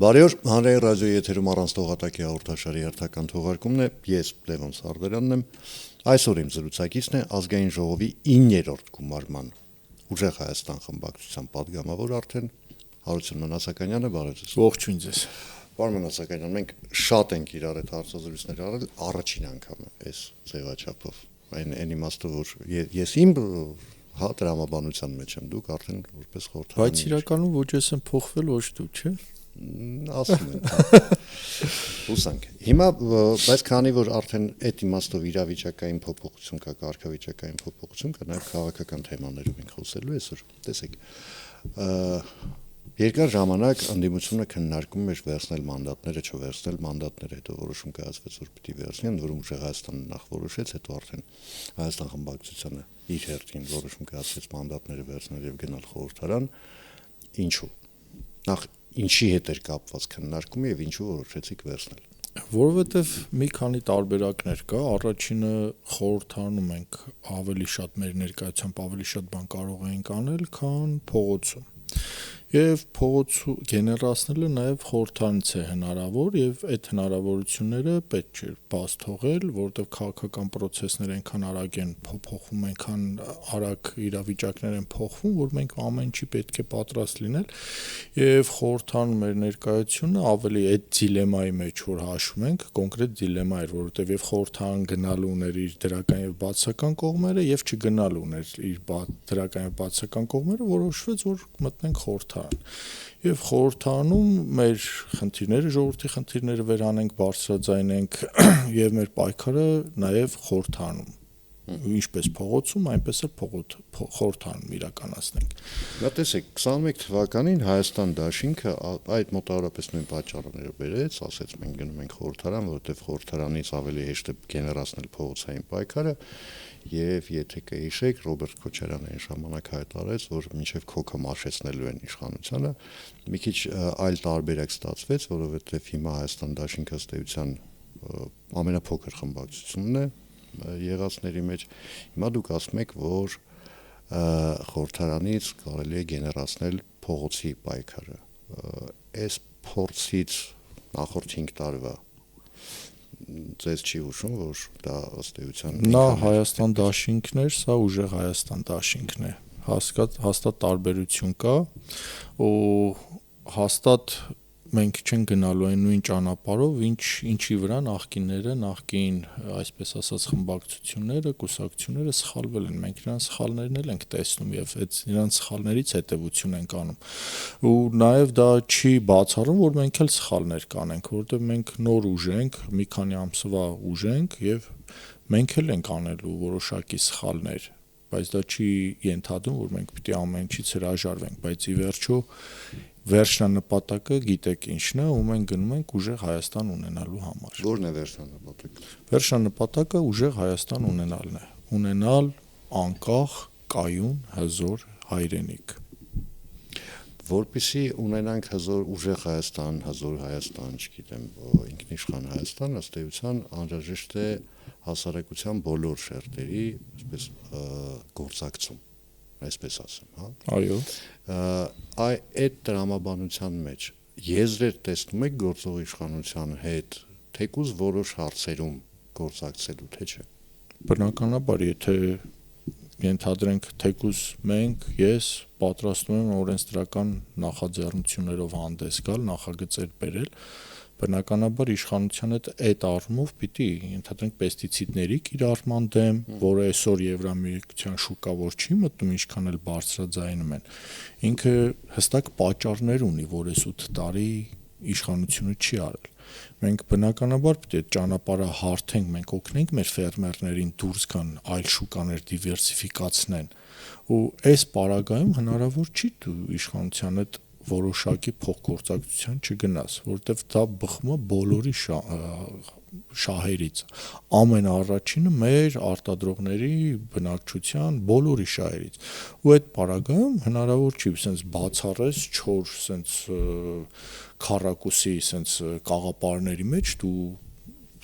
Բարի օր, հանրային ռադիոյի եթերում առանց տողատակի հաղորդաշարի հերթական թողարկումն է, ես Լևոն Սարդարյանն եմ, այսօր իմ զրուցակիցն է ազգային ժողովի 9-րդ գումարման ուժեղ Հայաստան խմբակցության պատգամավոր արդեն Հարություն Մնացականյանը, բարև ձեզ։ Ողջույն ձեզ։ Պարոն Մնացականյան, մենք շատ ենք իրար հետ հարցազրույցներ արել, առաջին անգամ է այս ձևաչափով, այն իմաստով, որ ես իմ դրամաբանության մեջ եմ, դուք արդեն որպես խորհրդարան։ Բայց իրականում ոչ ես եմ փոխվել, ոչ դու, չէ՞։ Ասում են։ Հուսանք։ Հիմա, բայց քանի որ արդեն այդ իմաստով իրավիճակային փոփոխություն կա, կարգավիճակային փոփոխություն կա, նաև քաղաքական թեմաներով ենք խոսելու այսօր։ Տեսեք, երկար ժամանակ ընդդիմությունը քննարկում էր վերցնել մանդատները, չվերցնել մանդատները, հետո որոշում կայացվեց, որ պիտի վերցնեն, որում ուժեղ Հայաստանը նախ որոշեց, հետո արդեն Հայաստան խմբակցությանը իր հերթին որոշում կայացվեց մանդատները վերցնել եւ գնալ խորհրդարան։ Ինչու՞։ Նախ ինչի հետ էր կապված քննարկումը եւ ինչու որոշեցիք վերցնել։ Որովհետեւ մի քանի տարբերակներ կա, առաջինը խորհրդարանում ենք ավելի շատ մեր ներկայությամբ ավելի շատ բան կարող ենք անել, քան փողոցում։ Եվ փողոցը գեներացնելը նաև խորհրդանից է հնարավոր եւ այդ հնարավորությունները պետք չէ բաց թողել, որովհետեւ քաղաքական process-ները այնքան արագ են փոփոխվում, այնքան արագ իրավիճակներ են փոխվում, որ մենք ամեն ինչի պետք է պատրաստ լինել եւ խորհրդանում մեր ներկայությունը ավելի այդ դիլեմայի մեջ որ հաշվում ենք, կոնկրետ դիլեմա էր, որովհետեւ եւ խորհրդան գնալու ուներ իր դրական եւ բացական կողմերը եւ չգնալու ուներ իր դրական եւ բացական կողմերը, որոշվեց որ մտնենք խորհրդարան։ Եվ խորհրդարանում մեր խնդիրները, ժողովրդի խնդիրները վերանենք, բարձրաձայնենք եւ մեր պայքարը նաեւ խորհրդարանում, ինչպես փողոցում, այնպես էլ խորհրդարանում իրականացնենք։ Դա տեսեք, 21 թվականին Հայաստան դաշինքը այդ մոտավորապես նույն պատճառները բերեց, ասեց մենք գնում ենք խորհրդարան, որովհետեւ խորհրդարանից ավելի հեշտ է գեներացնել փողոցային պայքարը։ Եվ եթե կհիշեք, Ռոբերտ Քոչարյանը այն ժամանակ հայտարարեց, որ մինչև քոքը մաշեցնելու են իշխանությանը, մի քիչ այլ տարբերակ ստացվեց, որովհետև հիմա Հայաստան դաշինքը ըստ էության ամենափոքր խմբակցությունն է եղածների մեջ։ Հիմա դուք ասում եք, որ խորհրդարանից կարելի է գեներացնել փողոցի պայքարը։ Այս փորձից նախորդ 5 տարվա ձեզ չի հուշում, որ դա ըստ էության նա Հայաստան դաշինքն էր, սա ուժեղ Հայաստան դաշինքն է։ Հաստատ տարբերություն կա, ու հաստատ մենք չենք գնալու այն նույն ճանապարհով, ինչի վրա նախկին, այսպես ասած, խմբակցությունները, կուսակցությունները սխալվել են։ Մենք նրանց սխալներն էլ ենք տեսնում եւ այդ նրանց սխալներից հետեւություն ենք անում։ Ու նաեւ դա չի բացառում, որ մենք էլ սխալներ կանենք, որովհետեւ մենք նոր ուժ ենք, մի քանի ամսվա ուժ ենք եւ մենք էլ ենք անելու որոշակի սխալներ, բայց դա չի ենթադրում, որ մենք պիտի ամեն ինչից հրաժարվենք, բայց ի վերջո վերջնանպատակը գիտեք ինչն է, ու մենք գնում ենք ուժեղ Հայաստան ունենալու համար։ Որն է վերջնանպատակը։ Վերջնանպատակը ուժեղ Հայաստան ունենալն է, ունենալ անկախ, կայուն, հզոր հայրենիք։ Որպեսզի ունենանք հզոր ուժեղ Հայաստան, հզոր Հայաստան, չգիտեմ, ինքնիշխան Հայաստան, ըստ էության անհրաժեշտ է հասարակության բոլոր շերտերի, այսպես գործակցում, այսպես ասեմ, հա։ Այո։ Այդ տրամաբանության մեջ եզրեր տեսնում եք գործող իշխանության հետ, թեկուզ որոշ հարցերում գործակցելու, թե չէ։ Բնականաբար, եթե ենթադրենք թեկուզ մենք, ես պատրաստում եմ օրենսդրական նախաձեռնություններով հանդես գալ, նախագծեր բերել, բնականաբար իշխանության հետ այդ առումով պիտի ենթադրենք պեստիցիդների կիրառման դեմ, որը այսօր Եվրամիության շուկա որ չի մտնում, ինչքան էլ բարձրաձայնում են, ինքը հստակ պատճառներ ունի, որ այս 8 տարի իշխանությունը չի արել։ Մենք բնականաբար պետք է ճանապարհը հարթենք, մենք օգնենք մեր ֆերմերներին դուրս գան, այլ շուկաներ դիվերսիֆիկացնեն, ու այս պարագայում հնարավոր չի դու իշխանության հետ որոշակի փոխգործակցության չգնաս, որովհետև դա բխում է բոլորի շահերից, ամենաառաջինը մեր արտադրողների բնակչության բոլորի շահերից, ու այդ պարագայում հնարավոր չի սենց բացառես չոր սենց քառակուսի սենց կաղապարների մեջ դու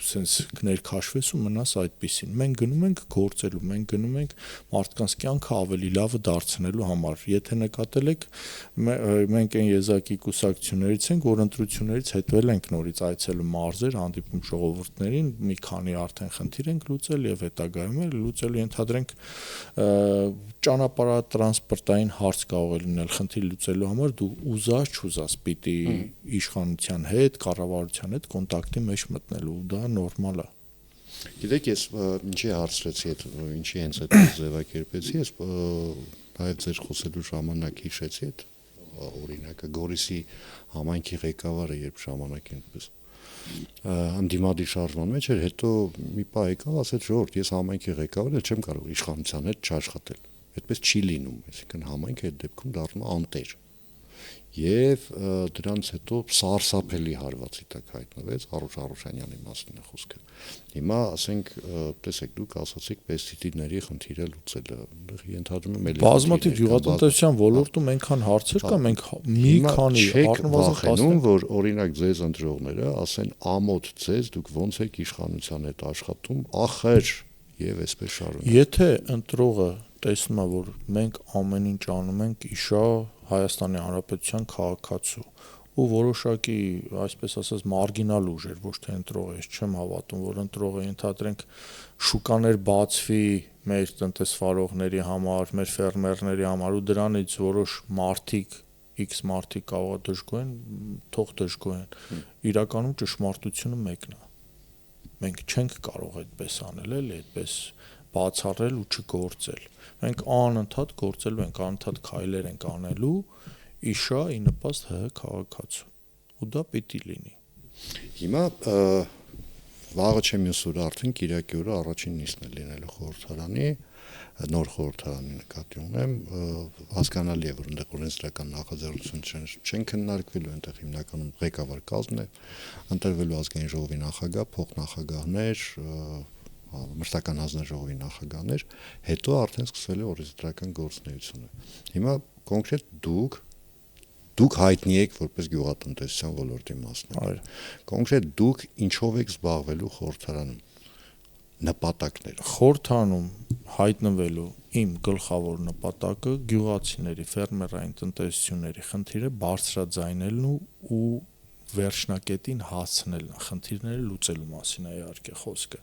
սենց ներքաշվես ու մնաս այդպեսին։ Մենք գնում ենք գործելու, մենք գնում ենք մարդկանց կյանքը ավելի լավը դարձնելու համար։ Եթե նկատել եք, մենք այն եզակի կուսակցություններից ենք, որ ընտրություններից հետո ենք նորից այցելում մարզեր, հանդիպում ժողովուրդներին, մի քանի արդեն խնդիր ենք լուծել եւ հետագայում էլ լուծելու ենթադրենք ճանապարհատրանսպորտային հարց կարող է լինել խնդիր լուծելու համար դու ուզած չուզած պիտի իշխանության հետ, կառավարության հետ կոնտակտի մեջ մտնելու, դա նորմալ է։ Գիտեք, ես ինչի հարցրեցի այդ, ինչի հենց այդ ձևակերպեցի, ես նաև ձեր խոսելու ժամանակ հիշեցի այդ օրինակը Գորիսի համայնքի ղեկավարը, երբ ժամանակին այդպես անդիմադիր շարժման մեջ էր, հետո մի պահ եկավ, ասեց ժողովուրդ, ես համայնքի ղեկավարը չեմ կարող իշխանության հետ չաշխատել։ Այդպես չի լինում, այսինքն համայնքը այդ դեպքում դառնում է անտեր։ Եվ դրանից հետո սարսափելի հարվածի տակ հայտնվեց Արուշ Արուշանյանի մասին է խոսքը։ Հիմա ասենք, տեսեք, դուք ասացիք պեստիցիդների խնդիրը լուծելը, ենթադրում եմ էլի բազմաթիվ գյուղատնտեսության ոլորտում այնքան հարցեր կա, մենք մի քանի առնվազն որ օրինակ ձեզ ընտրողները ասեն ամոթ ձեզ, դուք ոնց եք իշխանության հետ աշխատում, ախր եւ այսպես շարունակ։ Եթե ընտրողը տեսնում է, որ մենք ամեն ինչ անում ենք իշա Հայաստանի Հանրապետության քաղաքացու ու որոշակի, այսպես ասած, մարգինալ ուժեր, ոչ թե ընտրող է, ես չեմ հավատում, որ ընտրողը ենթադրենք շուկաներ բացվի մեր տնտեսվարողների համար, մեր ֆերմերների համար ու դրանից որոշ մարդիկ, X մարդիկ կարող է դժգոհեն, թող դժգոհեն։ Իրականում ճշմարտությունը մեկն է։ Մենք չենք կարող այդպես անել, էլի, այդպես բացառել ու չգործել։ Մենք անընդհատ գործելու ենք, անընդհատ քայլեր ենք անելու իշա ի նպաստ ՀՀ քաղաքացու։ Ու դա պիտի լինի։ Հիմա վաղը չեմ մյուս օրը արդեն Կիրակի օրը առաջին նիստն է լինելու խորհրդարանի, նոր խորհրդարանի նկատի ունեմ, հասկանալի է, որ այնտեղ օրենսդրական նախաձեռնություն չեն քննարկվելու, այնտեղ հիմնականում ղեկավար կազմն է, ընտրվելու ազգային ժողովի նախագահ, փոխնախագահներ, մշտական հանձնաժողովի նախագահներ, հետո արդեն սկսվել է օրենսդրական գործունեությունը։ Հիմա կոնկրետ դուք հայտնի եք որպես գյուղատնտեսության ոլորտի մասնագետ։ Կոնկրետ դուք ինչով եք զբաղվելու խորհրդարանում նպատակները։ Խորհրդարանում հայտնվելու իմ գլխավոր նպատակը գյուղացիների, ֆերմերային տնտեսությունների խնդիրը բարձրաձայնելն ու վերջնակետին հասցնելն է, խնդիրները լուծելու մասին է իհարկե խոսքը։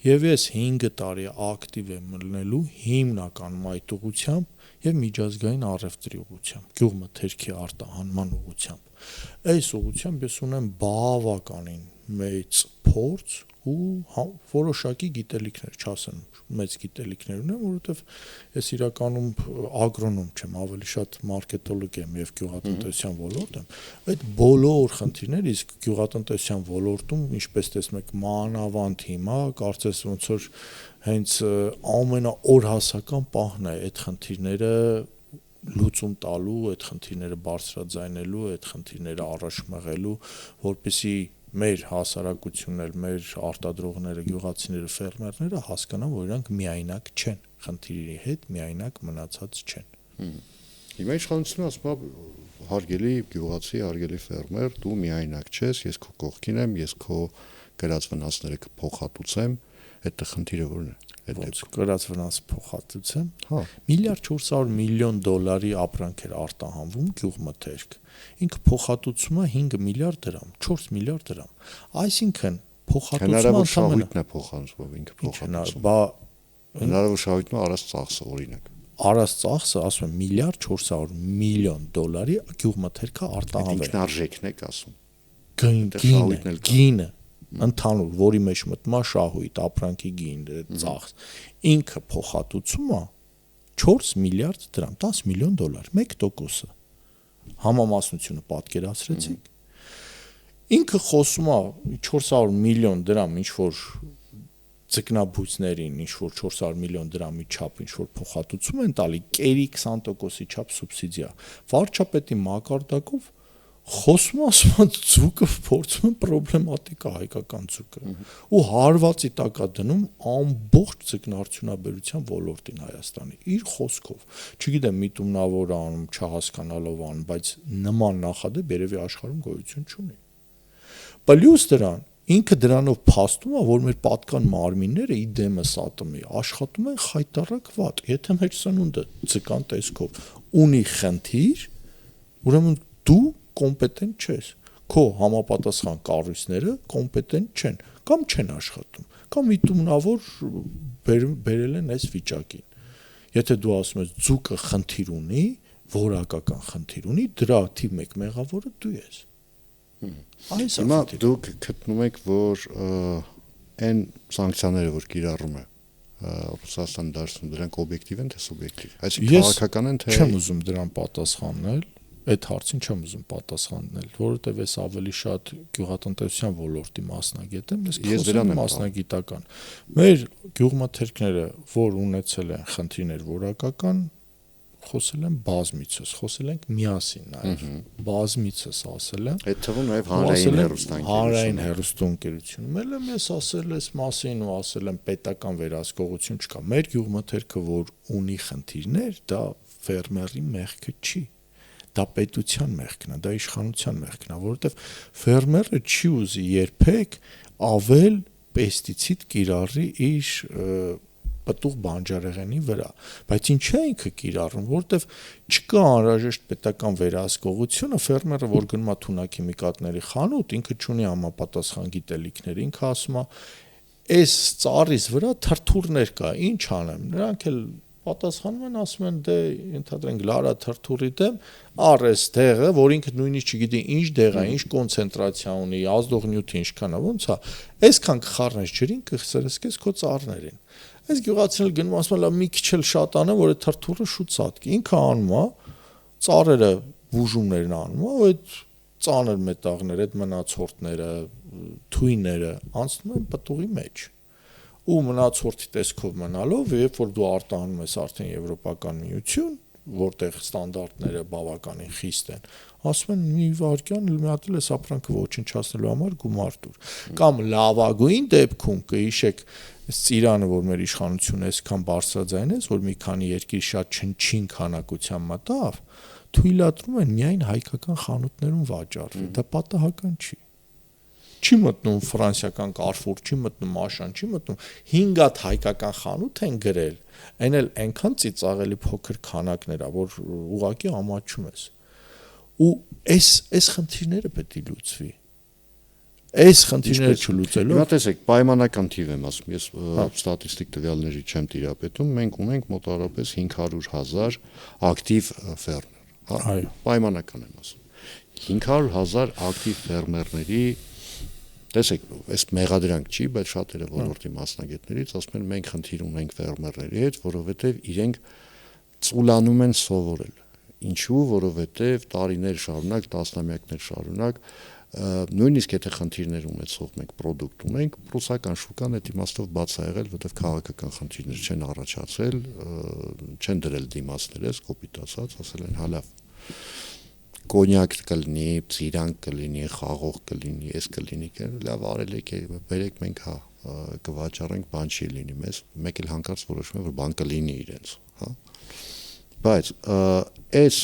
Եվ ես 5 տարի ակտիվ եմ մնալու հիմնականում այդ ուղղությամբ եւ միջազգային առևտրի ուղղությամբ, գյուղմթերքի արտահանման ուղղությամբ։ Այս ուղղությամբ ես ունեմ բավականին մեծ փորձ ու որոշակի գիտելիքներ, չասեմ մեծ գիտելիքներ ունեմ, որովհետև ես իրականում ագրոնոմ չեմ, ավելի շատ մարքետոլոգ եմ եւ գյուղատնտեսության ոլորտ եմ։ Այդ բոլոր խնդիրները իսկ գյուղատնտեսության ոլորտում, ինչպես տեսնում եք, մանավանդ հիմա, կարծես ոնց որ հենց ամենաօրհասական պահն է այդ խնդիրները լուծում տալու, այդ խնդիրները բարձրաձայնելու, այդ խնդիրները առաջ մղելու, որպեսզի մեր հասարակությունն էլ, մեր արտադրողները, գյուղացիները, ֆերմերները հասկանան, որ իրանք միայնակ չեն, խնդիրի հետ միայնակ մնացած չեն։ Հիմա իշխանությունը ասում է, հարգելի գյուղացի, հարգելի ֆերմեր, դու միայնակ չես, ես քո կողքին եմ, ես քո գրած վնասները կփոխհատուցեմ, այդ խնդիրը որն է։ Ոնց գրած վնաս փոխհատուցեմ։ Հա, $1.4 միլիոն ապրանք էր արտահանվում գյուղմթերք։ Ինքը փոխհատուցում է 5 միլիարդ դրամ, 4 միլիարդ դրամ։ Այսինքն փոխհատուցումը հնարավոր շահույթն է փոխանցվում, ինքը փոխհատուցում։ Բա հնարավոր շահույթն ու առած ծախսը օրինակ։ Առած ծախսը, ասում եմ, $1.4 միլիոն գյուղմթերքը արտահանվել։ Ինքնարժեքն եք ասում։ Գինը ընդհանուր, որի մեջ մտնում է շահույթ, ապրանքի գին, ծախս, ինքը փոխհատուցում է 4 միլիարդ դրամ, $10 միլիոն, 1%-ը։ Համամասնությունը պատկերացրեցիք։ Ինքը խոսում է 400 միլիոն դրամ ինչ որ ձկնաբույծներին, ինչ որ 400 միլիոն դրամի չափ ինչ որ փոխհատուցում են տալի, կերի 20%-ի չափ սուբսիդիա։ Վարչապետի մակարդակով խոսում ասում ձուկը փորձում պրոբլեմատիկ է հայկական ձուկը ու հարվածի տակ է դնում ամբողջ ձկնարդյունաբերության ոլորտին Հայաստանի իր խոսքով չգիտեմ միտումնավոր անում չհասկանալով անում բայց նման նախադեպ երևի աշխարհում գոյություն չունի։ Պլյուս դրան ինքը դրանով փաստում է, որ մեր պատկան մարմինները իդեմս ատոմի աշխատում են խայտառակված։ Եթե մեր սնունդը ցկան տեսքով ունի խնդիր, ուրեմն դու կոմպետենտ չես։ Քո համապատասխան կառույցները կոմպետենտ չեն կամ չեն աշխատում, կամ միտումնավոր բերել են այս վիճակին։ Եթե դու ասում ես ձուկը խնդիր ունի, որակական խնդիր ունի, դրա թիվ 1 մեղավորը դու ես։ Հիմա դուք գտնում եք, որ այն սանկցիաները, որ կիրառում է Ռուսաստան դարձնում, դրանք օբյեկտիվ են թե սուբյեկտիվ։ Այսինքն քաղաքական են թե։ Չեմ ուզում դրան պատասխանել, այդ հարցին չեմ ուզում պատասխանել, որովհետև ես ավելի շատ գյուղատնտեսության ոլորտի մասնագետ եմ, ես մասնագիտական։ Մեր գյուղմթերքները, որ ունեցել են խնդիրներ որակական, խոսել են բազմիցս, խոսել ենք միասին նաև, բազմիցս ասել եմ։ Այդ թվում նաև հանրային հեռուստաընկերությունում եմ ես ասել այս մասին ու ասել եմ պետական վերահսկողություն չկա։ Մեր գյուղմթերքը, որ ունի խնդիրներ, դա ֆերմերի մեղքը չի։ Դա պետության մեղքն է, դա իշխանության մեղքն է, որովհետև ֆերմերը չի ուզի երբեք ավել պեստիցիդ կիրառի իր պտուղ բանջարեղենի վրա, բայց ինչ է ինքը կիրառում, որովհետև չկա անհրաժեշտ պետական վերահսկողությունը, ֆերմերը, որ գնում է թունաքիմիկատների խանութ, ինքը չունի համապատասխան գիտելիքներ, ինքը ասում է, այս ծառից վրա թրթուրներ կա, ինչ անեմ, նրանք էլ պատասխանում են, ասում են, դե ընդհանրենք լարա թրթուրի դեմ, առես դեղը, որ ինքը նույնիսկ չգիտի ինչ դեղ է, ինչ կոնցենտրացիա ունի, ազդող նյութը ինչքան է, ոնց է, այսքան կխառնես ջրին, կսրսկես քո ծառներին։ Այս գյուղացիները գնում ասում են, մի քիչ էլ շատ անեմ, որ այդ թրթուրը շուտ ցածկի։ Ինքը անում է, ծառերը բուժումներն անում է, ու այդ ծանր մետաղները, այդ մնացորդները, թույները անցնում են պտուղի մեջ։ Ու մնացորդի տեսքով մնալով, երբ որ դու արտահանում ես արդեն Եվրոպական միություն, որտեղ ստանդարտները բավականին խիստ են, ասում են մի վարքյան մի հատ էլ էս ապրանքը ոչնչացնելու համար գումար տուր։ Կամ լավագույն դեպքում կհիշեք Ծիրանը, որ մեր իշխանությունը այսքան բարձրաձայն է, որ մի քանի երկիր շատ չնչին քանակության մտավ, թույլատրում են միայն հայկական խանութներում վաճառվի։ Դա պատահական չի։ Չի մտնում ֆրանսիական Carrefour, չի մտնում Auchan, չի մտնում 5 հատ հայկական խանութ են գրել, այն էլ այնքան ծիծաղելի փոքր քանակներ է, որ ուղղակի ամաչում ես։ Ու այս խնդիրները պետք է լուծվի։ Այս խնդիրները չլուծելով։ Հիմա տեսեք, պայմանական թիվ եմ ասում, ես ստատիստիկ տվյալների չեմ տիրապետում, մենք ունենք մոտավորապես 500,000 ակտիվ ֆերմեր, հա։ Այո։ Պայմանական եմ ասում։ 500,000 ակտիվ ֆերմերների, տեսեք, այս մեղադրանք չի, բայց շատերը ոլորտի մասնագետներից ասում են, մենք խնդիր ունենք ֆերմերների հետ, որովհետև իրենք ծուլանում են սովորել։ Ինչու, որովհետև տարիներ շարունակ, տասնամյակներ շարունակ նույնիսկ եթե խնդիրներ ունեցող մենք պրոդուկտ ունենք, ռուսական շուկան այդ իմաստով բաց է եղել, որովհետև քաղաքական խնդիրներ չեն առաջացել, չեն դրել դիմացներես, կոպիտ ասած, ասել են հալավ կոնյակ կլինի, ծիրանք կլինի, խաղող կլինի, էս կլինի, լավ արելեք է, բերեք մենք հա կվաճառենք, բան չի լինի մեզ, մեկ էլ հանկարծ որոշում է, որ բան կլինի իրենց, հա։ Բայց այս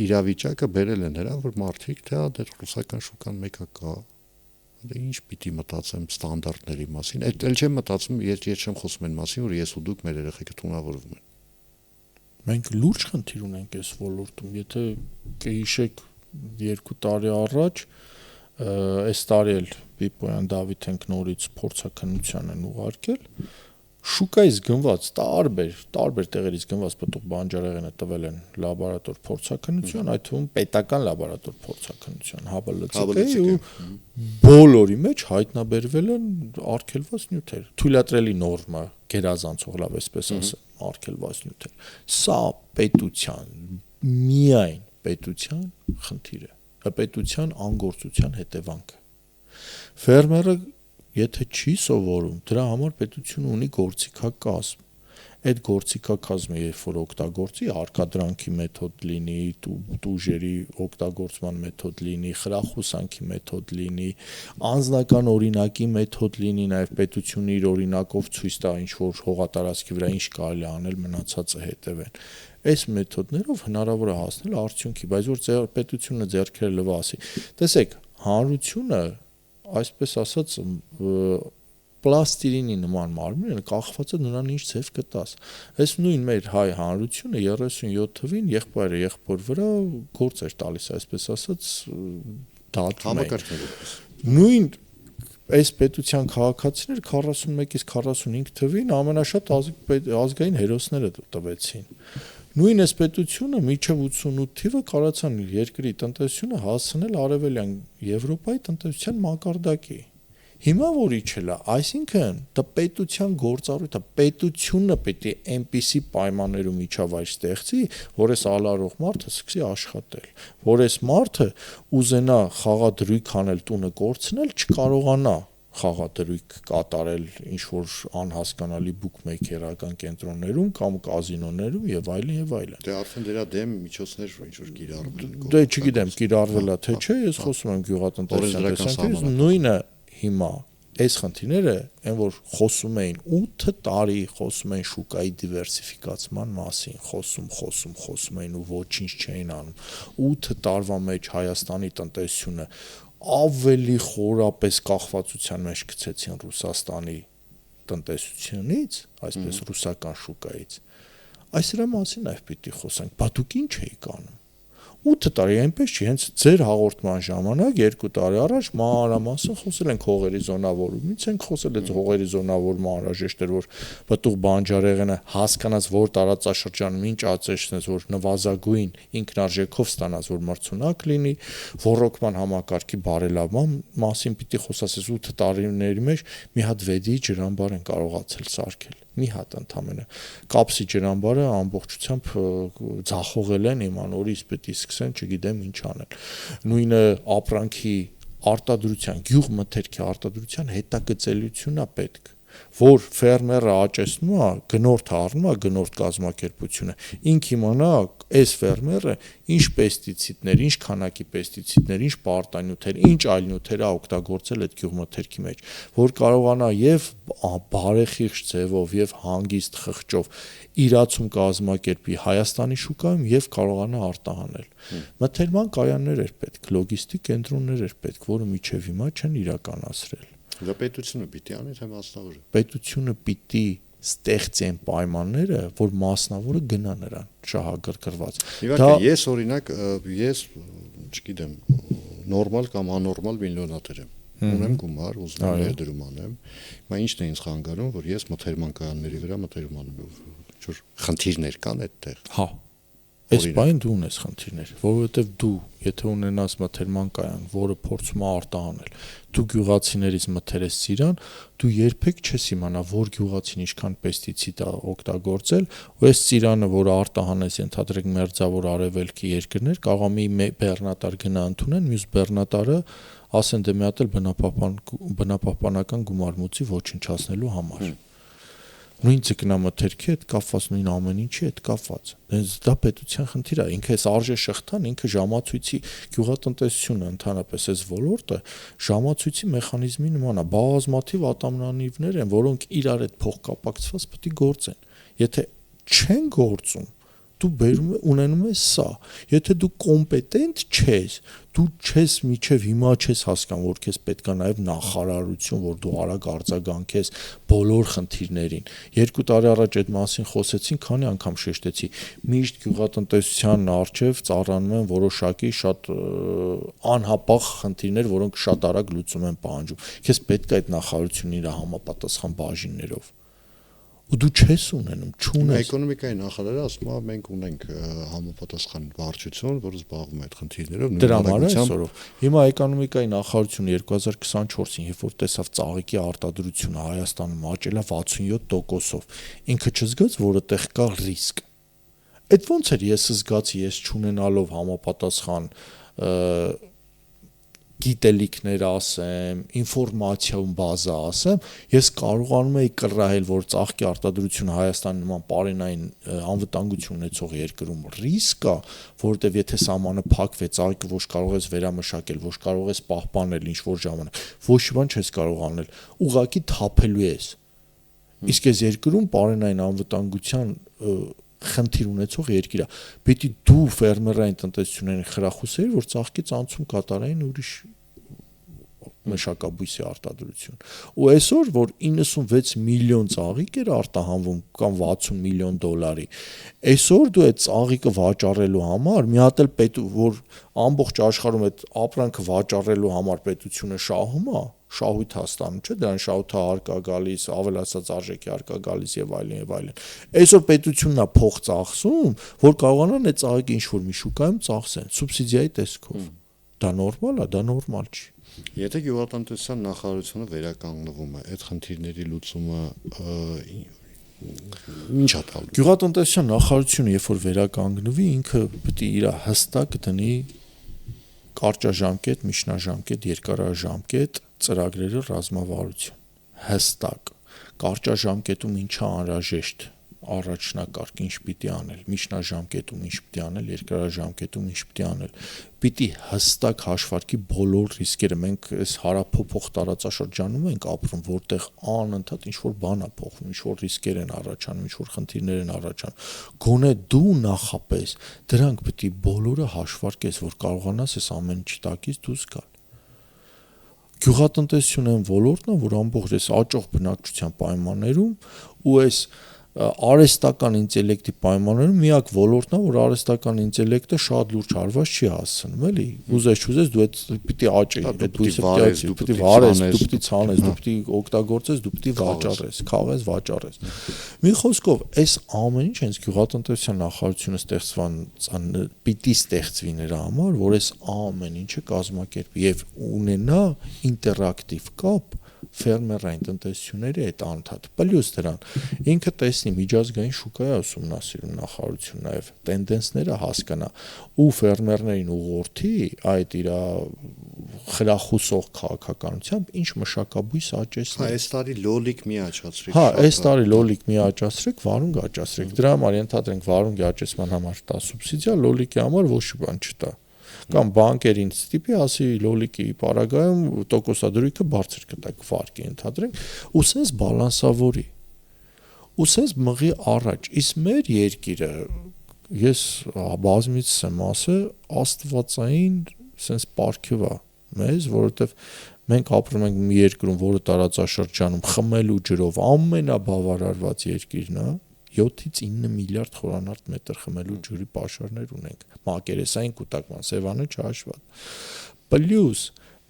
իրավիճակը բերել են նրան, որ մարդիկ թե դեռ ռուսական շուկան մեկը կա, դե ինչ պիտի մտածեմ ստանդարտների մասին, այդ էլ չեմ մտածում, ես չեմ խոսում այն մասին, որ ես ու դուք մեր երեխեքը թունավորվում են։ Մենք լուրջ խնդիր ունենք այս ոլորտում, եթե կհիշեք 2 տարի առաջ, այս տարի էլ Պիպոյան Դավիթենք նորից փորձաքննության են ուղարկել, շուկայից գնված տարբեր տեղերից գնված պտուղ բանջարեղենը տվել են լաբորատոր փորձաքննության, այդ թվում պետական լաբորատոր փորձաքննության ՀԲԼՑԿ-ի ու բոլորի մեջ հայտնաբերվել են արգելված նյութեր, թույլատրելի նորմա գերազանցող, լավ այսպես ասեմ, արգելված նյութեր։ Սա պետության, միայն պետության խնդիր է, պետության անգործության հետևանքը։ Ֆերմերը եթե չի սովորում, դրա համար պետությունը ունի գործիքակազմ։ Այդ գործիքակազմը երբ որ օգտագործի, արկադրանքի մեթոդ լինի, տուժերի օգտագործման մեթոդ լինի, խրախուսանքի մեթոդ լինի, անձնական օրինակի մեթոդ լինի, նաև պետությունը իր օրինակով ցույց տա ինչ որ հողատարածքի վրա ինչ կարելի անել, մնացածը հետևեն։ Այս մեթոդներով հնարավոր է հասնել արդյունքի, բայց որ պետությունը ձեռքերը լվասի։ Տեսեք, հանրությունը այսպես ասած պլաստիրինի նման մարմինը կախված է նրան ինչ ձև կտաս։ Այս նույն մեր հայ հանրությունը 37 թվին եղբայրը եղբոր վրա գործ էր տալիս, այսպես ասած, դատում էին։ Նույն այս պետության քաղաքացիներ 41-ից 45 թվին ամենաշատ ազգային հերոսները տվեցին։ Նույն այս պետությունը մինչև 88 թիվը կարողացան երկրի տնտեսությունը հասցնել արևելյան Եվրոպայի տնտեսության մակարդակի։ Հիմա որ իջել է, այսինքն դա պետության գործառույթ է, պետությունը պետք է այնպիսի պայմաններում միջավայր ստեղծի, որ այս ալարող մարդը սկսի աշխատել, որ այս մարդը ուզենա խաղադրույք անել, տունը կորցնել, չկարողանա խաղադրույք կատարել ինչ-որ անհասկանալի բուկմեյքերական կենտրոններում կամ կազինոներում եւ այլն եւ այլն։ Դե արդեն դրա դեմ միջոցներ ինչ-որ կիրառվել են։ Դե չգիտեմ, կիրառվել է թե չէ, ես խոսում եմ գյուղատնտեսության տեսանկյունից, նույնը հիմա այս խնդիրները, այն որ խոսում էին 8 տարի, խոսում էին շուկայի դիվերսիֆիկացման մասին, խոսում էին ու ոչինչ չէին անում։ 8 տարվա մեջ Հայաստանի տնտեսությունը ավելի խորապես կախվածության մեջ գցեցին Ռուսաստանի տնտեսությունից, այսպես ռուսական շուկայից։ Այս դրա մասին այլ պիտի խոսենք, բա դուք ինչ էիք անում։ 8 տարի այնպես չի, հենց ձեր հաղորդման ժամանակ 2 տարի առաջ մանրամասն խոսել ենք հողերի զոնավորումից, ենք խոսել այդ հողերի զոնավորումը անհրաժեշտ էր, որ պտուղ բանջարեղենը հասկանաց, որ տարածաշրջանում ինչ ածեցնես, որ նվազագույն ինքնարժեքով ստանաս, որ մրցունակ լինի, ռոռոկման համակարգի բարելավման մասին պիտի խոսասես 8 տարիների մեջ մի հատ վեդի ջրամբար են կարողացել սարքել։ Մի հատ ընդամենը կապսի ջրամբարը ամբողջությամբ ձախողել են, հիմա նորից պետք է սկսեն, չգիտեմ ինչ անել։ Նույնը ապրանքի արտադրության, գյուղմթերքի արտադրության հետագծելությունն է պետք, որ ֆերմերը աճեցնում է, գնորդ առնում է, գնորդ կազմակերպությունը, ինք իմանա այս ֆերմերը ինչ պեստիցիդներ, ինչ քանակի պեստիցիդներ, ինչ պարտանյութեր, ինչ այլ նյութեր է օգտագործել այդ գյուղմթերքի մեջ, որ կարողանա եւ բարեխիղճ ձևով եւ հանգիստ խղճով իրացում կազմակերպի Հայաստանի շուկայում եւ կարողանա արտահանել։ Մթերման կայաններ էր պետք, լոգիստիկ կենտրոններ էր պետք, որը միջև հիմա չեն իրականացրել։ Դա պետությունը պիտի անի, թե մասնավորը։ Պետությունը պիտի ստեղծի այն պայմանները, որ մասնավորը գնա նրան շահագրգռված։ Իհարկե, ես օրինակ, չգիտեմ, նորմալ կամ աննորմալ միլիոնատեր եմ։ Ունեմ գումար, ուզում եմ ներդրում անեմ։ Հիմա ի՞նչն է ինձ խանգարում, որ ես մթերման կայանների վրա մթերում անեմ։ Ինչ-որ խնդիրներ կան այդտեղ։ Հա։ Այս բանը դու ունես խնդիրներ, որովհետև դու, եթե ունենաս մթերման կայան, որը փորձում է արտահանել, դու գյուղացիներից մթերես իրան, դու երբեք չես իմանա, որ գյուղացին ինչքան պեստիցիդ է օգտագործել, ու այս ծիրանը, որը արտահանես, ենթադրենք մերձավոր արևելքի երկրներ, կարող է մի բեռնատար գնա ընդունեն, մյուս բեռնատարը ասեն դե մի հատ էլ բնապահպանական գումար մուծի ոչնչացնելու համար։ Նույն ձկնամթերքի հետ կապված, նույն ամեն ինչի հետ կապված։ Դա պետության խնդիր է, ինքը այս արժե շղթան, ինքը ժամացույցի գյուղատնտեսությունը ընդհանրապես այս ոլորտը ժամացույցի մեխանիզմի նման է, բազմաթիվ ատամնանիվներ են, որոնք իրար հետ փոխկապակցված պետք է գործեն։ Եթե չեն գործում, դու ունենում ես սա։ Եթե դու կոմպետենտ չես, դու չես միջև հիմա չես հասկանում, որ քեզ պետք է նաև նախարարություն, որ դու արագ արձագանքես բոլոր խնդիրներին։ 2 տարի առաջ այդ մասին խոսեցին, քանի անգամ շեշտեցի։ Միշտ գյուղատնտեսության առջև ծառանում են որոշակի շատ անհապաղ խնդիրներ, որոնք շատ արագ լուծում են պահանջում։ Քեզ պետք է այդ նախարարությունն իր համապատասխան բաժիններով ու դու չես ունենում, չունես։ Էկոնոմիկայի նախարարը ասում է, մենք ունենք համապատասխան վարչություն, որը զբաղվում է այդ խնդիրներով, դրա համար այսօրով։ Հիմա էկոնոմիկայի նախարարությունը 2024-ին, երբ որ տեսավ ծաղիկի արտադրությունը Հայաստանում աճել է 67%-ով, ինքը չզգաց, որ այդտեղ կա ռիսկ։ Այդ ոնց էր ես զգացի, ես չունենալով համապատասխան գիտելիքներ ասեմ, ինֆորմացիոն բազա ասեմ, ես կարողանում եի կռահել, որ ծաղկի արտադրությունը Հայաստանի նման պարենային անվտանգություն ունեցող երկրում ռիսկ կա, որովհետև եթե սահմանը փակվի, ծաղիկը ոչ կարող ես վերամշակել, ոչ կարող ես պահպանել ինչ-որ ժամանակ, ոչ բան չես կարող անել, ուղղակի թափելու ես։ Իսկ այս երկրում պարենային անվտանգության խնդիր ունեցող երկիր է։ Պիտի դու ֆերմերային տնտեսություններին խրախուսեիր, որ ծաղկի ծանցում կատարային ուրիշ մշակաբույսի արտադրություն։ Ու այսօր որ 96 միլիոն ծաղիկ էր արտահանվում կամ 60 միլիոն $, այսօր դու այդ ծաղիկը վաճառելու համար մի հատ էլ որ ամբողջ աշխարհում այդ ապրանքը վաճառելու համար պետությունը շահում է, շահույթ հաստանում, չէ՞, դրան շահութը արկա գալիս, ավելացած արժեքի արկա գալիս եւ այլն եւ այլն։ Այսօր պետությունն է փող ծախսում, որ կարողանան այդ ծաղիկը ինչ-որ մի շուկայում ծախսեն, սուբսիդիայի տեսքով։ Դա նորմալ է, դա նորմալ չի։ Եթե գյուղատնտեսության նախարարությունը վերականգնվում է, այդ խնդիրների լուծումը ինչ է տալու։ Գյուղատնտեսության նախարարությունը երբ որ վերականգնվի, ինքը պետք է իր հստակ դնի կարճաժամկետ, միջնաժամկետ, երկարաժամկետ ծրագրերի ռազմավարություն, հստակ կարճաժամկետում ինչա անհրաժեշտ առաջնակարգ ինչ պիտի անել, միջնաժամկետում ինչ պիտի անել, երկարաժամկետում ինչ պիտի անել, պիտի հստակ հաշվարկի բոլոր ռիսկերը։ Մենք այս հարափոփող տարածաշրջանում ենք ապրում, որտեղ անընդհատ ինչ-որ բան է փոխվում, ինչ-որ ռիսկեր են առաջանում, ինչ-որ խնդիրներ են առաջանում։ Գոնե դու նախապես դրանք պիտի բոլորը հաշվարկես, որ կարողանաս այս ամեն ինչի տակից դուրս գալ։ Գյուղատնտեսությունը այն ոլորտն է, որ ամբողջ այս աճող բնակչության պայմաններում ու այս արհեստական ինտելեկտի պայմաններում միակ ոլորտն է, որ արհեստական ինտելեկտը շատ լուրջ հարված չի հասցնում, էլի։ Ուզես դու այդ պիտի աճես, այդ բույսը պիտի վարես, դու պիտի ցանես, դու պիտի օգտագործես, դու պիտի վաճառես, քաղես, վաճառես։ Մի խոսքով, այս ամեն ինչ հենց գյուղատնտեսության նախարարությունը պիտի ստեղծվի նրա համար, որ այս ամեն ինչը կազմակերպի եւ ունենա ինտերակտիվ կապ ֆերմերային տնտեսությունների հետ անընդհատ։ Պլյուս դրան ինքը տեսնի միջազգային շուկայի ուսումնասիրում նախարարություն նաև տենդենսները հասկանա ու ֆերմերներին ուղղորդի այդ իր խրախուսող քաղաքականությամբ ինչ մշակաբույս աճեցնել։ Այս տարի լոլիկ մի աճացրեք։ Այս տարի լոլիկ մի աճացրեք, վարունգ աճացրեք։ Դրա համար ենթադրենք վարունգի աճեցման համար տա սուբսիդիա, լոլիկի համար ոչ մի բան չտա։ Կամ բանկերին ստիպի ասի լոլիկի պարագայում տոկոսադրույքը բարձր կտակ վարկի ընդհանրենք ու սենց բալանսավորի ու սենց մղի առաջ։ Իսկ մեր երկիրը ես բազմից եմ ասել աստվածային սենց պարգև է մեզ, որովհետև մենք ապրում ենք մի երկրում, որը տարածաշրջանում խմելու ջրով ամենաբավարարված երկիրն է, 7-ից 9 միլիարդ խորանարդ մետր խմելու ջրի պաշարներ ունենք, մակերեսային կուտակման Սևանը չհաշված։ Պլյուս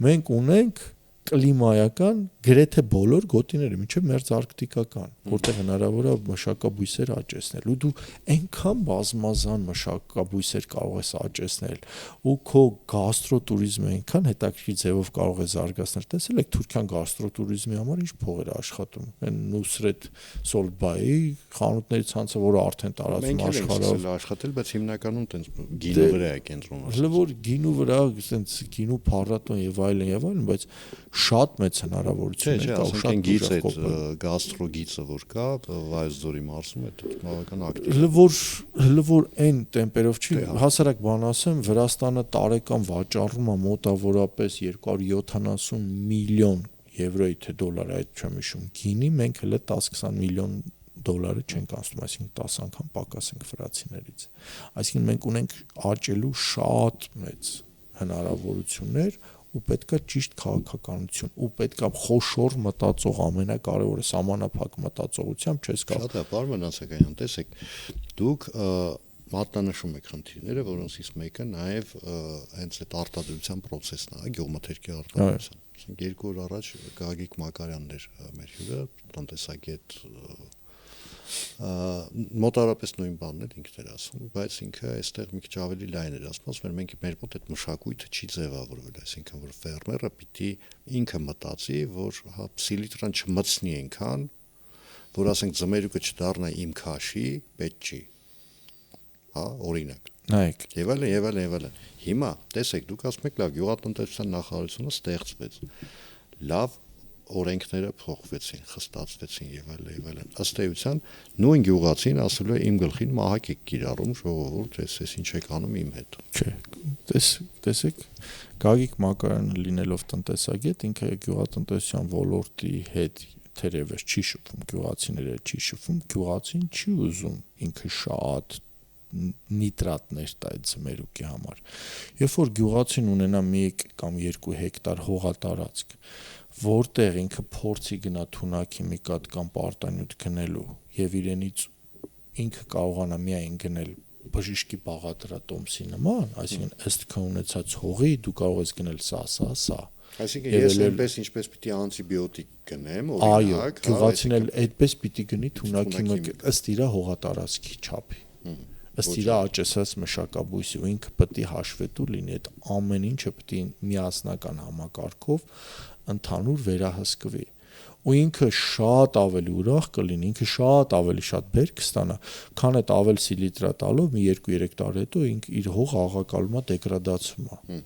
մենք ունենք կլիմայական գրեթե բոլոր գոտիները, մինչև մերձարկտիկական, որտեղ հնարավոր է մշակաբույսեր աճեցնել, ու դու այնքան բազմազան մշակաբույսեր կարող ես աճեցնել, ու քո գաստրոտուրիզմը այնքան հետաքրքիր ձևով կարող ես զարգացնել։ Տեսել եք Թուրքիան գաստրոտուրիզմի համար ինչ փողեր աշխատում։ Այն Նուսրետ Սոլբայի խանութների ցանցը, որը արդեն տարածում աշխարհով աշխատել, բայց հիմնականում տենց գինու վրա է կենտրոնացել։ Հələ որ գինու վրա, տենց գինու փառատոն եւ այլն, բայց շատ մեծ հնարավորություն է կա, շատ գիծ է գաստրոգիծը որ կա Վայոց-Ձորի մարզում է բավական ակտիվ։ Հələ որ այն տեմպերով չի, հասարակ բան ասեմ, Վրաստանը տարեկան վաճառում է մոտավորապես 270 միլիոն եվրոյի թե դոլար, այդ չեմ հիշում, գինի, մենք հələ 10-20 միլիոն $-ը չենք անցնում, այսինքն 10 անգամ պակաս ենք վրացիներից։ Այսինքն մենք ունենք աճելու շատ մեծ հնարավորություններ ու պետքա ճիշտ քաղաքականություն, ու պետքա խոշոր մտածող, ամենակարևորը սահմանափակ մտածողությամբ չես կարող։ Շատ է, պարոն Նացականյան, տեսեք, դուք մատնանշում եք խնդիրները, որոնցից մեկը նաև հենց այդ արտադրության process-ն է, գյուղմթերքի արտադրության։ Ասենք 2 օր առաջ Գագիկ Մակարյանն էր մեր հյուրը, տնտեսագետ, մոտավորապես նույն բանն էլ ինքն էր ասում, բայց ինքը այստեղ մի քիչ ավելի լայն էր ասում, մենք մեր մոտ այդ մշակույթը չի ձևավորվել, այսինքն որ ֆերմերը պիտի ինքը մտածի, որ սիլիտրան չմտցնի այնքան, որ ասենք ձմերուկը չդառնա իմ քաշի, պետք չի։ Օրինակ։ Նայեք։ Եվ այլն։ Հիմա տեսեք, դուք ասում եք լավ, գյուղատնտեսության նախարարությունը ստեղծվեց։ Լավ օրենքները փոխվեցին, խստացվեցին եւ այլն։ Ըստ էության նույն գյուղացին ասելու է իմ գլխին մահակ եք կիրառում, ժողովուրդ, ես ինչ եք անում իմ հետ։ Չէ, տեսեք, Գագիկ Մակարյանը լինելով տնտեսագետ, ինքը գյուղատնտեսության ոլորտի հետ թերևս չի շփվում, գյուղացիները չի շփվում, գյուղացին չի ուզում ինքը շատ նիտրատներ տա այդ ձմերուկի համար։ Երբ որ գյուղացին ունենա 1 կամ 2 հեկտար հողատարածք, որտեղ ինքը փորձի գնա թունակի մի կատ կամ պարտանյութ գնելու եւ իրենից ինքը կարողանա միայն գնել բժիշկի բաղադրատոմսի նման, այսինքն ըստ քո ունեցած հողի դու կարող ես գնել սա։ Այսինքն ես այնպես ինչպես պիտի անտիբիոտիկ գնեմ, այո, գյուղացին էլ այդպես պիտի գնի թունակի ըստ իր հողատարածքի չափի։ Ըստ իր աճեսած մշակաբույսի ու ինքը պետք է հաշվետու լինի, այդ ամեն ինչը պետք է միասնական համակարգով ընդհանուր վերահսկվի։ Ու ինքը շատ ավելի ուրախ կլինի, ինքը շատ ավելի շատ բերք կստանա, քան այդ ավել սիլիտրա տալով մի 2-3 տարի հետո իր հողը աղակալում է, դեգրադացվում է։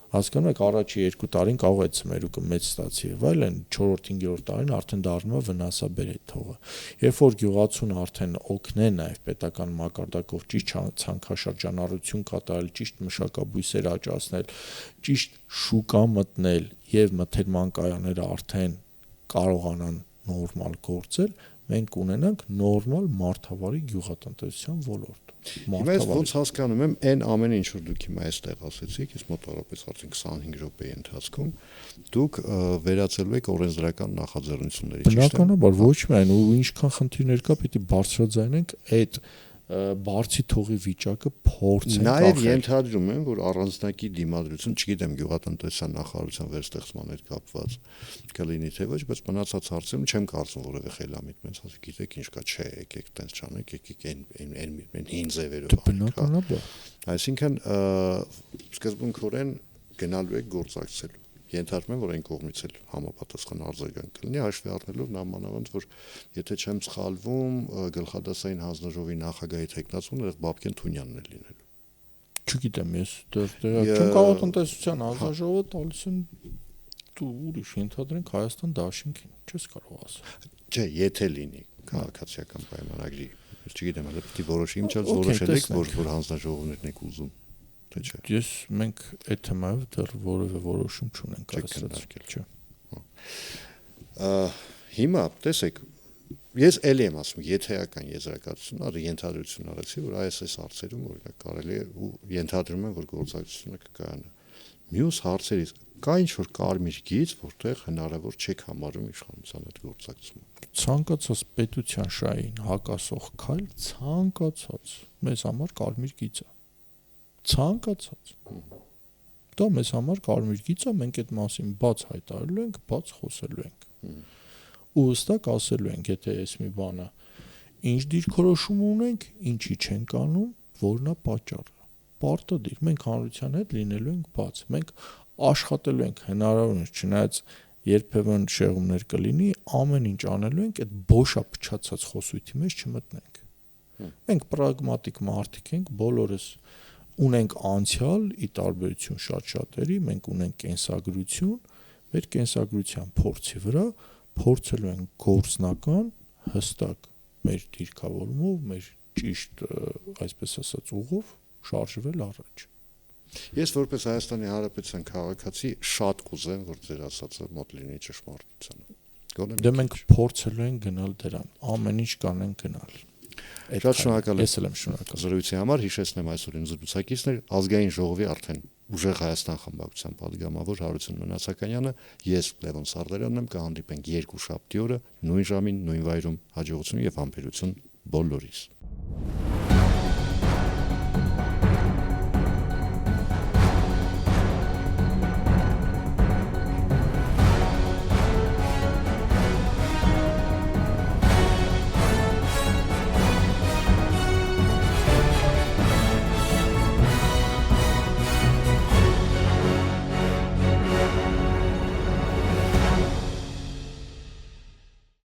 Հասկանում եք, առաջի 2 տարին կարող է ձմերուկը մեծ ստացի եւ այլն, 4-5-րդ տարին արդեն դառնում է վնասաբեր այդ հողը։ Երբ որ գյուղացուն արդեն օգնեն նաեւ պետական մակարդակով ճիշտ ցանքաշրջանառություն կատարել, ճիշտ մշակաբույսեր աճացնել, ճիշտ շուկա մտնել եւ մթերման կայանները արդեն կարողանան նորմալ գործել, մենք ունենանք նորմալ մարդավարի գյուղատնտեսության ոլորտ։ Ես ոնց հասկանում եմ, այն ամեն ինչ որ դուք հիմա այստեղ ասեցիք, ես մոտավորապես արդեն 25 րոպեի ընթացքում դուք վերացելու եք օրենսդրական նախաձեռնությունների, ճիշտ է։ Բնականաբար ոչ միայն, ու ինչքան խնդիրներ կա, պիտի բարձրաձայնենք այդ բարձի թողի վիճակը փորձենք ախել։ Նաև ենթադրում եմ, որ առանձնակի դիմադրություն, չգիտեմ, գյուղատնտեսության նախարարության վերստեղծման հետ կապված կլինի թե ոչ, բայց մնացած հարցերում չեմ կարծում որևէ խելամիտ մենց ասի, գիտեք ինչ կա, չէ, եկեք տենց չանեք, եկեք այն հին ձևերով։ Բնականաբար։ Այսինքն սկզբունքորեն գնալու եք գործակցելու։ Ենթադրում եմ, որ այն կողմից էլ համապատասխան արձագանք կլինի, հաշվի առնելով նամանավանդ, որ եթե չեմ սխալվում, գլխադասային հանձնաժողովի նախագահի թեկնածուն Բաբկեն Թունյանն է լինելու։ Չգիտեմ, ես չեմ կարող տնտեսության հանձնաժողովը տալիս են դու ուրիշ ենթադրենք Հայաստան Դաշինքին, չես կարող ասել։ Չէ, եթե լինի քաղաքացիական պայմանագրի, չգիտեմ, հələ պիտի որոշի, ինչ else որոշել եք, որ հանձնաժողովներն եք ուզում։ Ես մենք այդ թեմայով դեռ որևէ որոշում չունենք կայացրել, չէ։ Հիմա տեսեք, ես ելի եմ ասում, եթեական եզրակացություն, արի ենթադրություն արեցի, որ այս հարցերում օրինակ կարելի է ու ենթադրում եմ, որ գործակցությունը կկայանա։ Մյուս հարցերից կա ինչ-որ կարմիր գիծ, որտեղ հնարավոր չեք համարում իշխանության հետ գործակցումը։ Ցանկացած պետության շահին հակասող քայլ, ցանկացած մեզ համար կարմիր գիծ է։ Ցանկացած։ Դա մեզ համար կարմիր գիծ է, մենք այդ մասին բաց հայտարարելու ենք, բաց խոսելու ենք։ Ու հստակ ասելու ենք, եթե այս մի բանը ինչ դիրքորոշում ունենք, ինչի չենք անում, որն է պատճառը։ Պարտադիր, մենք հանրության հետ լինելու ենք բաց։ Մենք աշխատելու ենք հնարավորինս, չնայած երբևէ շեղումներ կլինի, ամեն ինչ անելու ենք, այդ բոշա փչացած խոսույթի մեջ չմտնենք։ Մենք պրագմատիկ մարդիկ ենք, բոլորս ունենք անցյալ, ի տարբերություն շատ-շատերի, մենք ունենք կենսագրություն, մեր կենսագրության փորձի վրա փորձելու ենք գործնական, հստակ մեր դիրքավորումով, մեր ճիշտ, այսպես ասած, ուղով շարժվել առաջ։ Ես որպես Հայաստանի Հանրապետության քաղաքացի շատ կուզեմ, որ ձեր ասածը մոտ լինի ճշմարտությանը։ Դե մենք փորձելու ենք գնալ դրան, ամեն ինչ կանենք գնալ։ Շատ շնորհակալ եմ։ Ես էլ եմ շնորհակալ զրույցի համար, հիշեցնեմ այսօր ինձ զրուցակիցներ Ազգային ժողովի արդեն ուժեղ Հայաստան խմբակցության падգամավոր Հարություն Մնացականյանը, ես Լևոն Սարդարյանն եմ, կհանդիպենք 2 շաբթի օրը նույն ժամին, նույն վայրում, հաջողություն եւ համբերություն բոլորիս։